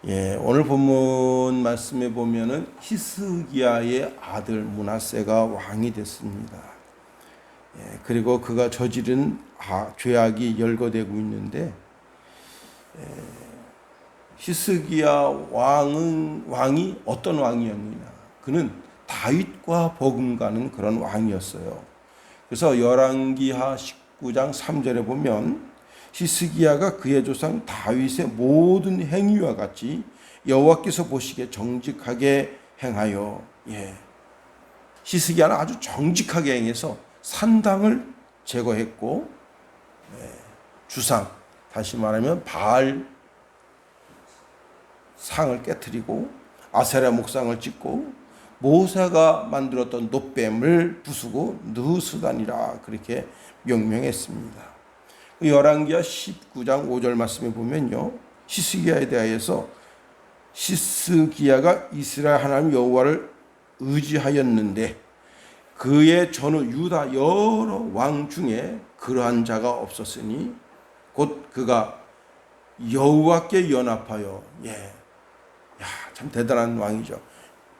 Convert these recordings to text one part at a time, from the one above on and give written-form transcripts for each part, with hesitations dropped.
오늘 본문 말씀에 보면은 히스기야의 아들 므낫세가 왕이 됐습니다. 그리고 그가 저지른 죄악이 열거되고 있는데, 히스기야 왕이 어떤 왕이었느냐? 그는 다윗과 버금가는 그런 왕이었어요. 그래서 열왕기하 19장 3절에 보면 히스기야가 그의 조상 다윗의 모든 행위와 같이 여호와께서 보시기에 정직하게 행하여, 히스기야는 아주 정직하게 행해서 산당을 제거했고, 주상, 다시 말하면 바알 상을 깨뜨리고 아세라 목상을 짓고 모세가 만들었던 놋뱀을 부수고 느수단이라 그렇게 명명했습니다. 열왕기하 19장 5절 말씀에 보면요, 히스기야에 대하여서 히스기야가 이스라엘 하나님 여호와를 의지하였는데 그의 전후 유다 여러 왕 중에 그러한 자가 없었으니 곧 그가 여호와께 연합하여, 참 대단한 왕이죠.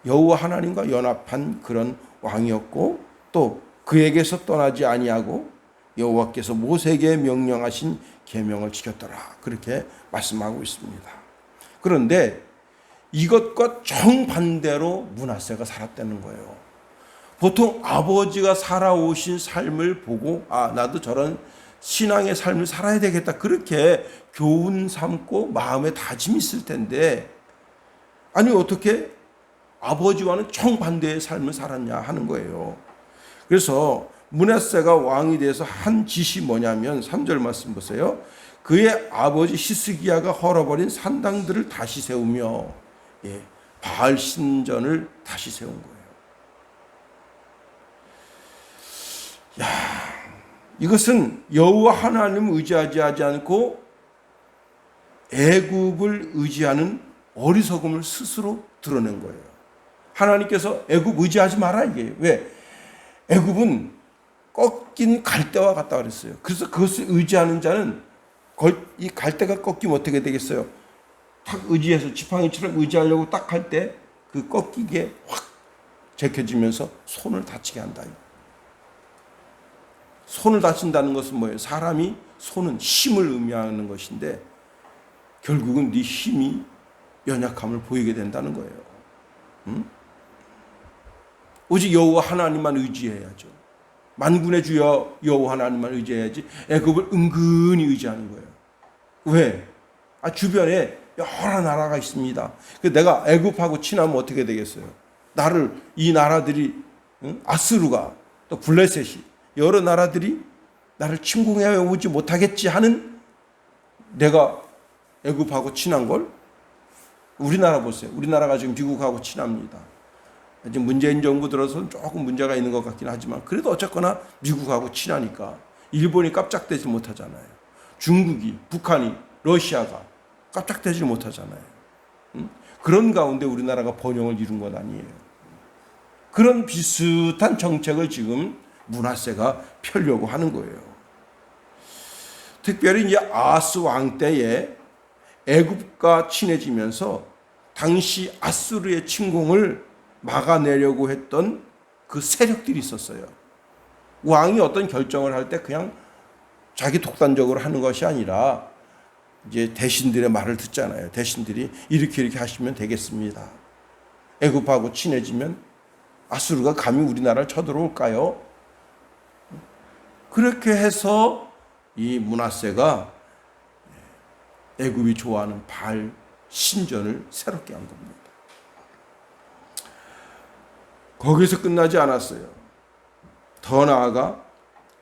여호와 하나님과 연합한 그런 왕이었고, 또 그에게서 떠나지 아니하고 여호와께서 모세에게 명령하신 계명을 지켰더라 그렇게 말씀하고 있습니다. 그런데 이것과 정반대로 므낫세가 살았다는 거예요. 보통 아버지가 살아오신 삶을 보고 나도 저런 신앙의 삶을 살아야 되겠다 그렇게 교훈 삼고 마음에 다짐이 있을 텐데, 아니 어떻게 아버지와는 정반대의 삶을 살았냐 하는 거예요. 그래서 므낫세가 왕이 돼서 한 짓이 뭐냐면 3절 말씀 보세요. 그의 아버지 히스기야가 헐어버린 산당들을 다시 세우며 바알 신전을 다시 세운 거예요. 이것은 여호와 하나님을 의지하지 않고 애굽을 의지하는 어리석음을 스스로 드러낸 거예요. 하나님께서 애굽 의지하지 마라 이게 왜? 애굽은 꺾인 갈대와 같다 그랬어요. 그래서 그것을 의지하는 자는 이 갈대가 꺾이면 어떻게 되겠어요? 탁 의지해서 지팡이처럼 의지하려고 딱 할 때 그 꺾이게 확 제껴지면서 손을 다치게 한다. 손을 다친다는 것은 뭐예요? 사람이 손은 힘을 의미하는 것인데 결국은 네 힘이 연약함을 보이게 된다는 거예요. 오직 여호와 하나님만 의지해야죠. 만군의 주여 여호와 하나님만 의지해야지 애굽을 은근히 의지하는 거예요. 왜? 주변에 여러 나라가 있습니다. 내가 애굽하고 친하면 어떻게 되겠어요? 이 나라들이 아스루가 또 블레셋이 여러 나라들이 나를 침공해 오지 못하겠지 하는, 내가 애굽하고 친한 걸 우리나라 보세요. 우리나라가 지금 미국하고 친합니다. 지금 문재인 정부 들어서는 조금 문제가 있는 것 같긴 하지만 그래도 어쨌거나 미국하고 친하니까 일본이 깜짝대지 못하잖아요. 중국이, 북한이, 러시아가 깜짝대지 못하잖아요. 그런 가운데 우리나라가 번영을 이룬 것 아니에요. 그런 비슷한 정책을 지금 므낫세가 펴려고 하는 거예요. 특별히 이제 아스 왕 때에 애굽과 친해지면서 당시 아수르의 침공을 막아내려고 했던 그 세력들이 있었어요. 왕이 어떤 결정을 할 때 그냥 자기 독단적으로 하는 것이 아니라 이제 대신들의 말을 듣잖아요. 대신들이 이렇게 하시면 되겠습니다. 애굽하고 친해지면 아수르가 감히 우리나라를 쳐들어올까요? 그렇게 해서 이 므낫세가 애굽이 좋아하는 바알 신전을 새롭게 한 겁니다. 거기서 끝나지 않았어요. 더 나아가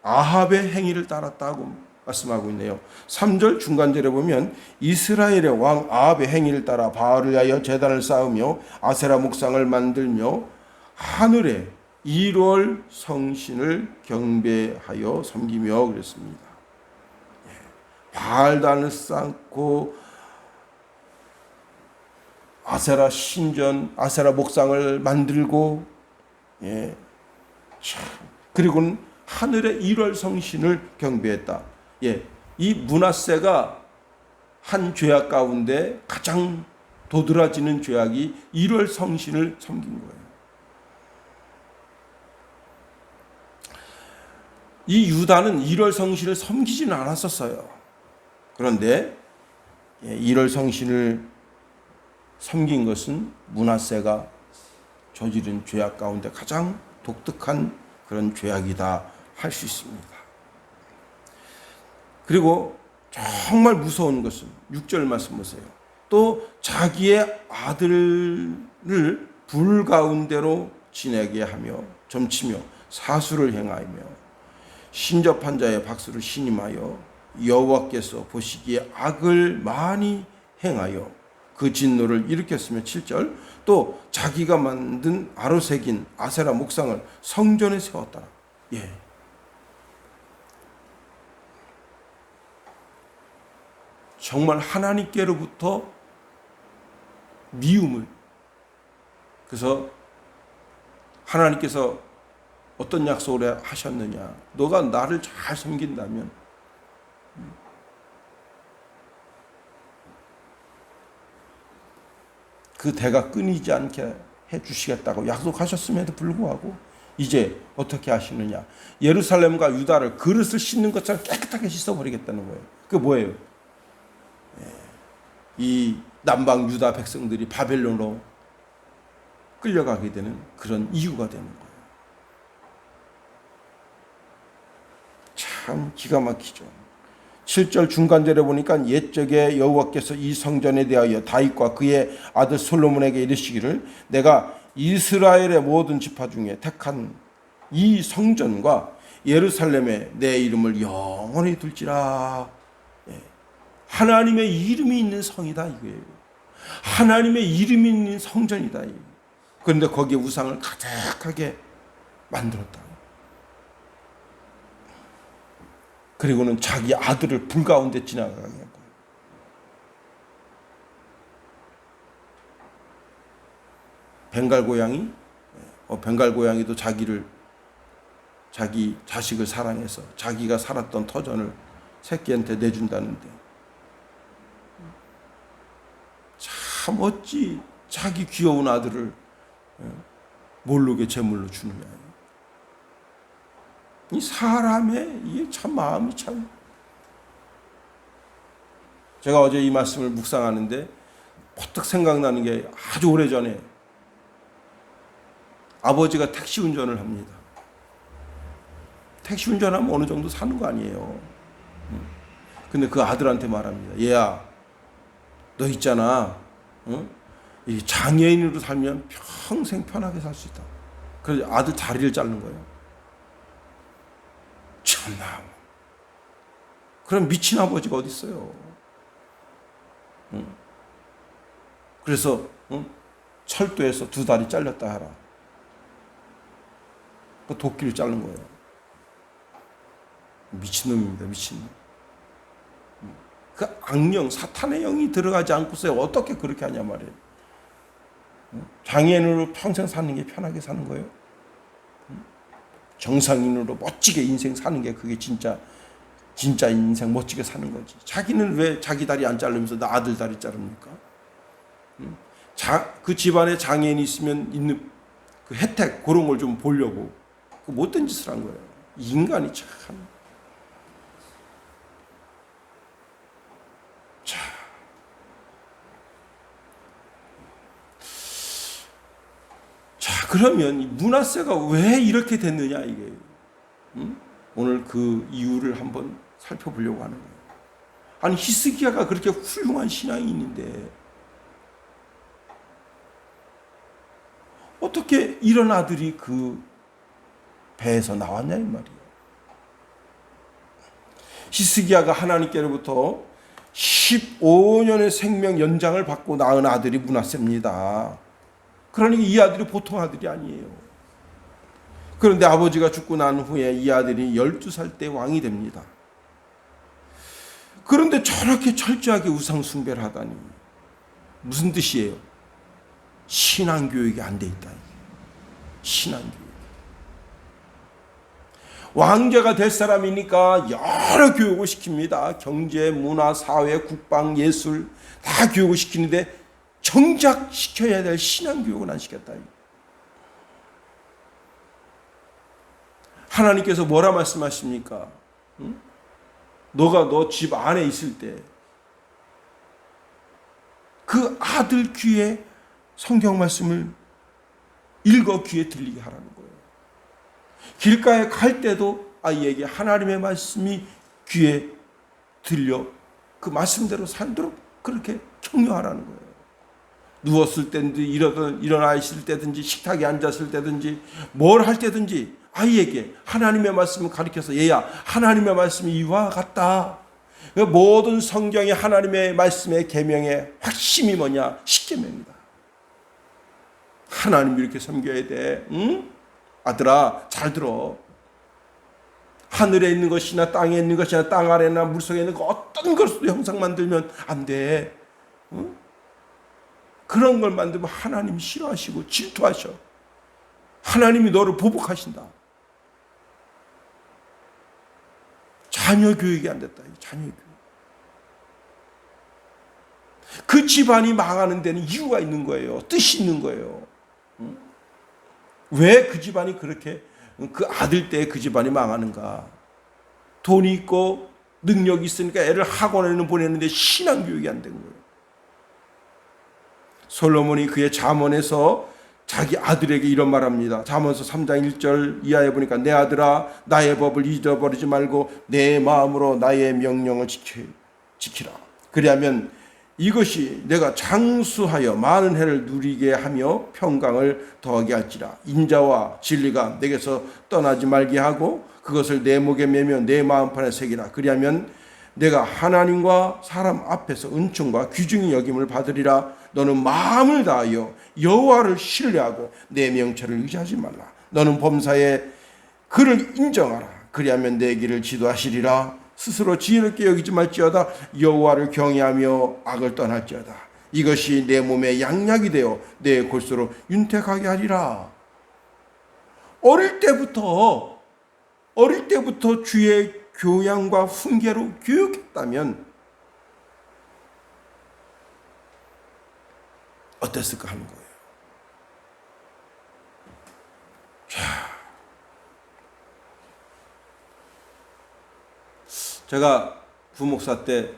아합의 행위를 따랐다고 말씀하고 있네요. 3절 중간절에 보면 이스라엘의 왕 아합의 행위를 따라 바알을 위하여 제단을 쌓으며 아세라 목상을 만들며 하늘에 1월 성신을 경배하여 섬기며 그랬습니다. 바알단을 쌓고 아세라 신전, 아세라 목상을 만들고, 그리고는 하늘의 1월 성신을 경배했다. 이 므낫세가 한 죄악 가운데 가장 도드라지는 죄악이 일월 성신을 섬긴 거예요. 이 유다는 일월 성신을 섬기지는 않았었어요. 그런데 일월 성신을 섬긴 것은 므낫세가 저지른 죄악 가운데 가장 독특한 그런 죄악이다 할 수 있습니다. 그리고 정말 무서운 것은 6절 말씀 보세요. 또 자기의 아들을 불 가운데로 지내게 하며 점치며 사수를 행하며 신접한 자의 박수를 신임하여 여호와께서 보시기에 악을 많이 행하여 그 진노를 일으켰으며 7절 또 자기가 만든 아로새긴 아세라 목상을 성전에 세웠더라. 예. 정말 하나님께로부터 미움을, 그래서 하나님께서 어떤 약속을 하셨느냐, 너가 나를 잘 섬긴다면 그 대가 끊이지 않게 해주시겠다고 약속하셨음에도 불구하고 이제 어떻게 하시느냐, 예루살렘과 유다를 그릇을 씻는 것처럼 깨끗하게 씻어버리겠다는 거예요. 그게 뭐예요? 이 남방 유다 백성들이 바벨론으로 끌려가게 되는 그런 이유가 되는 거예요. 참 기가 막히죠. 7절 중간절에 보니까 옛적에 여호와께서 이 성전에 대하여 다윗과 그의 아들 솔로몬에게 이르시기를 내가 이스라엘의 모든 지파 중에 택한 이 성전과 예루살렘에 내 이름을 영원히 둘지라. 하나님의 이름이 있는 성이다 이거예요. 하나님의 이름이 있는 성전이다. 그런데 거기에 우상을 가득하게 만들었다. 그리고는 자기 아들을 불 가운데 지나가게 한 거예요. 벵갈 고양이도 자기 자식을 사랑해서 자기가 살았던 터전을 새끼한테 내준다는데 참 어찌 자기 귀여운 아들을 모르게 제물로 주느냐. 이 사람의 이게 참 마음이 참. 제가 어제 이 말씀을 묵상하는데 퍼뜩 생각나는 게 아주 오래전에 아버지가 택시 운전을 합니다. 택시 운전하면 어느 정도 사는 거 아니에요. 근데 그 아들한테 말합니다. 얘야, 너 있잖아. 이 장애인으로 살면 평생 편하게 살 수 있다. 그래서 아들 다리를 자르는 거예요. 참나. 그럼 미친 아버지가 어디 있어요? 그래서 철도에서 두 다리 잘렸다 하라. 그 도끼를 자른 거예요. 미친놈입니다. 미친놈. 그 악령, 사탄의 영이 들어가지 않고서 어떻게 그렇게 하냐 말이에요. 장애인으로 평생 사는 게 편하게 사는 거예요. 정상인으로 멋지게 인생 사는 게 그게 진짜 인생 멋지게 사는 거지. 자기는 왜 자기 다리 안 자르면서 나 아들 다리 자릅니까? 그 집안에 장애인이 있으면 있는 그 혜택 그런 걸 좀 보려고 그 못된 짓을 한 거예요. 인간이 참. 자, 그러면 므낫세가 왜 이렇게 됐느냐 이게. 오늘 그 이유를 한번 살펴보려고 하는 거예요. 아니 히스기야가 그렇게 훌륭한 신앙이 있는데 어떻게 이런 아들이 그 배에서 나왔냐 이 말이에요. 히스기야가 하나님께로부터 15년의 생명 연장을 받고 낳은 아들이 므낫세입니다. 그러니까 이 아들이 보통 아들이 아니에요. 그런데 아버지가 죽고 난 후에 이 아들이 12살 때 왕이 됩니다. 그런데 저렇게 철저하게 우상 숭배를 하다니 무슨 뜻이에요? 신앙교육이 안 돼 있다. 신앙교육. 왕제가 될 사람이니까 여러 교육을 시킵니다. 경제, 문화, 사회, 국방, 예술 다 교육을 시키는데 정작 시켜야 될 신앙교육은 안 시켰다. 하나님께서 뭐라 말씀하십니까? 응? 너가 너 집 안에 있을 때 그 아들 귀에 성경 말씀을 읽어 귀에 들리게 하라는 거예요. 길가에 갈 때도 아이에게 하나님의 말씀이 귀에 들려 그 말씀대로 살도록 그렇게 격려하라는 거예요. 누웠을 때든지 일어나 있을 때든지 식탁에 앉았을 때든지 뭘 할 때든지 아이에게 하나님의 말씀을 가르쳐서 얘야 하나님의 말씀이 이와 같다. 모든 성경이 하나님의 말씀의 계명의 핵심이 뭐냐? 십계명이다. 하나님 이렇게 섬겨야 돼. 응? 아들아 잘 들어. 하늘에 있는 것이나 땅에 있는 것이나 땅 아래나 물속에 있는 것 어떤 것으로 형상 만들면 안 돼. 응? 그런 걸 만들면 하나님이 싫어하시고 질투하셔. 하나님이 너를 보복하신다. 자녀 교육이 안 됐다. 자녀 교육. 그 집안이 망하는 데는 이유가 있는 거예요. 뜻이 있는 거예요. 왜 그 집안이 그렇게 그 아들 때 그 집안이 망하는가? 돈이 있고 능력이 있으니까 애를 학원에는 보내는데 신앙 교육이 안 된 거예요. 솔로몬이 그의 잠언에서 자기 아들에게 이런 말합니다. 잠언서 3장 1절 이하에 보니까 내 아들아 나의 법을 잊어버리지 말고 내 마음으로 나의 명령을 지키라. 그리하면 이것이 내가 장수하여 많은 해를 누리게 하며 평강을 더하게 할지라. 인자와 진리가 내게서 떠나지 말게 하고 그것을 내 목에 매며 내 마음판에 새기라. 그리하면 내가 하나님과 사람 앞에서 은총과 귀중히 여김을 받으리라. 너는 마음을 다하여 여호와를 신뢰하고 내 명철을 의지하지 말라. 너는 범사에 그를 인정하라. 그리하면 내 길을 지도하시리라. 스스로 지혜롭게 여기지 말지어다. 여호와를 경외하며 악을 떠날지어다. 이것이 내 몸에 양약이 되어 내 골수로 윤택하게 하리라. 어릴 때부터 주의 교양과 훈계로 교육했다면 어땠을까 하는 거예요. 제가 부목사 때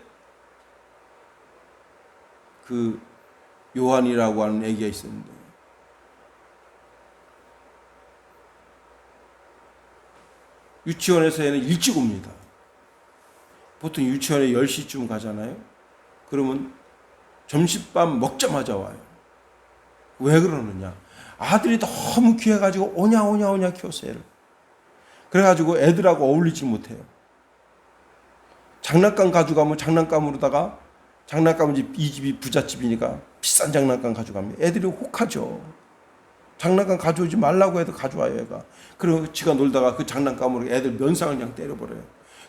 그 요한이라고 하는 애기가 있었는데 유치원에서 애는 일찍 옵니다. 보통 유치원에 10시쯤 가잖아요. 그러면 점심밥 먹자마자 와요. 왜 그러느냐? 아들이 너무 귀해가지고 오냐 키웠어요. 애를. 그래가지고 애들하고 어울리지 못해요. 장난감 가져가면 장난감으로다가 장난감은 이 집이 부잣집이니까 비싼 장난감 가져가면 애들이 혹하죠. 장난감 가져오지 말라고 해도 가져와요, 애가. 그리고 지가 놀다가 그 장난감으로 애들 면상을 그냥 때려버려요.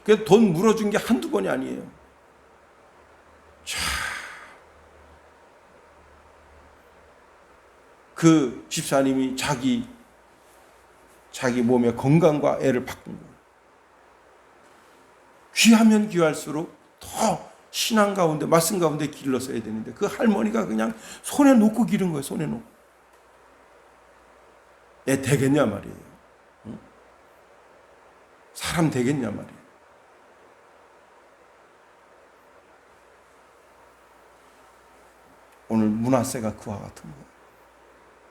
그래서 돈 물어준 게 한두 번이 아니에요. 자, 그 집사님이 자기 몸의 건강과 애를 바꾼 거예요. 귀하면 귀할수록 더 신앙 가운데 말씀 가운데 길러서야 되는데 그 할머니가 그냥 손에 놓고 기른 거예요. 손에 놓고. 애 되겠냐 말이에요. 응? 사람 되겠냐 말이에요. 오늘 문화세가 그와 같은 거예요.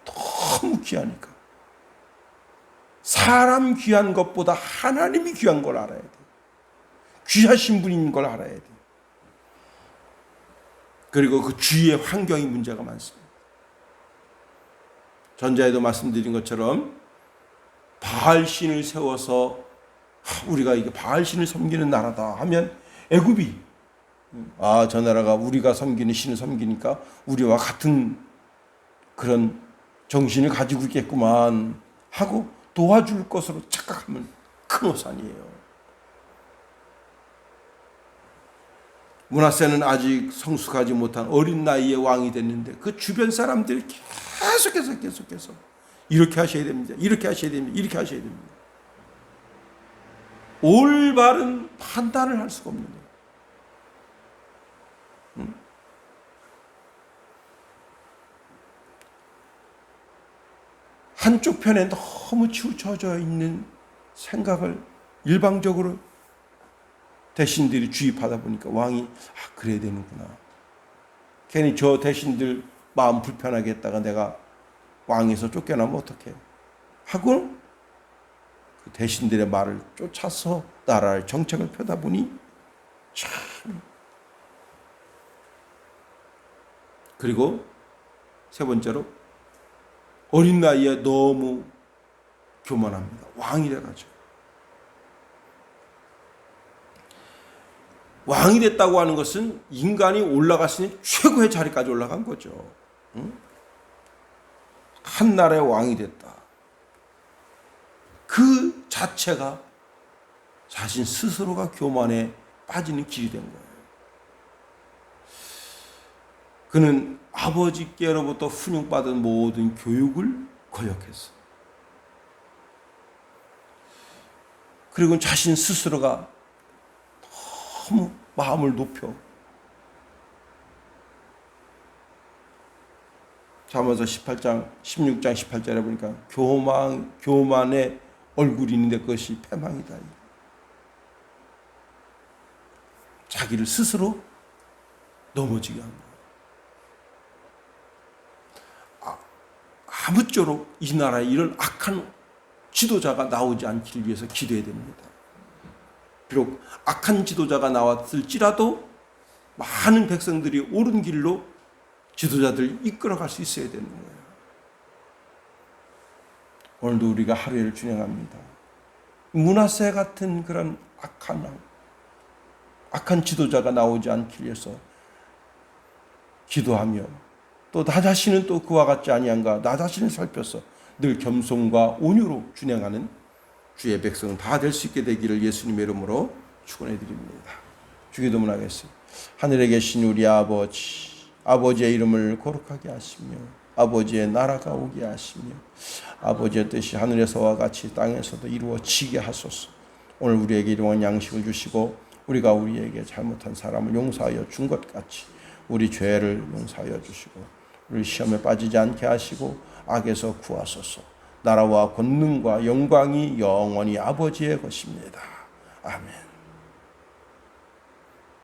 너무 귀하니까. 사람 귀한 것보다 하나님이 귀한 걸 알아야 돼요. 귀하신 분인 걸 알아야 돼요. 그리고 그 주위의 환경이 문제가 많습니다. 전자에도 말씀드린 것처럼 바알신을 세워서 우리가 이게 바알신을 섬기는 나라다 하면 애굽이 저 나라가 우리가 섬기는 신을 섬기니까 우리와 같은 그런 정신을 가지고 있겠구만 하고 도와줄 것으로 착각하면 큰 오산이에요. 므낫세는 아직 성숙하지 못한 어린 나이에 왕이 됐는데 그 주변 사람들이 계속해서 이렇게 하셔야 됩니다. 이렇게 하셔야 됩니다. 이렇게 하셔야 됩니다. 올바른 판단을 할 수가 없는 거예요. 한쪽 편에 너무 치우쳐져 있는 생각을 일방적으로 대신들이 주입하다 보니까 왕이 그래야 되는구나. 괜히 저 대신들 마음 불편하게 했다가 내가 왕에서 쫓겨나면 어떡해 하고 그 대신들의 말을 쫓아서 나라의 정책을 펴다 보니 참. 그리고 세 번째로 어린 나이에 너무 교만합니다. 왕이 돼가지고. 왕이 됐다고 하는 것은 인간이 올라갈 수 있는 최고의 자리까지 올라간 거죠. 응? 한 나라의 왕이 됐다. 그 자체가 자신 스스로가 교만에 빠지는 길이 된 거예요. 그는 아버지께로부터 훈육받은 모든 교육을 거역했어. 그리고 자신 스스로가 너무 마음을 높여. 잠언서 18장, 16장 18절에 보니까 교만의 얼굴이 있는데 그것이 패망이다. 자기를 스스로 넘어지게 한 거예요. 아무쪼록 이 나라에 이런 악한 지도자가 나오지 않기를 위해서 기도해야 됩니다. 비록 악한 지도자가 나왔을지라도 많은 백성들이 옳은 길로 지도자들 이끌어갈 수 있어야 되는 거예요. 오늘도 우리가 하루를 준행합니다. 므낫세 같은 그런 악한 지도자가 나오지 않기 위해서 기도하며 또 나 자신은 또 그와 같지 아니한가 나 자신을 살펴서 늘 겸손과 온유로 준행하는 주의 백성 다 될 수 있게 되기를 예수님의 이름으로 축원해 드립니다. 주기도문 하겠습니다. 하늘에 계신 우리 아버지의 이름을 거룩하게 하시며 아버지의 나라가 오게 하시며 아버지의 뜻이 하늘에서와 같이 땅에서도 이루어지게 하소서. 오늘 우리에게 일용할 양식을 주시고 우리가 우리에게 잘못한 사람을 용서하여 준 것 같이 우리 죄를 용서하여 주시고 우리 시험에 빠지지 않게 하시고 악에서 구하소서. 나라와 권능과 영광이 영원히 아버지의 것입니다. 아멘.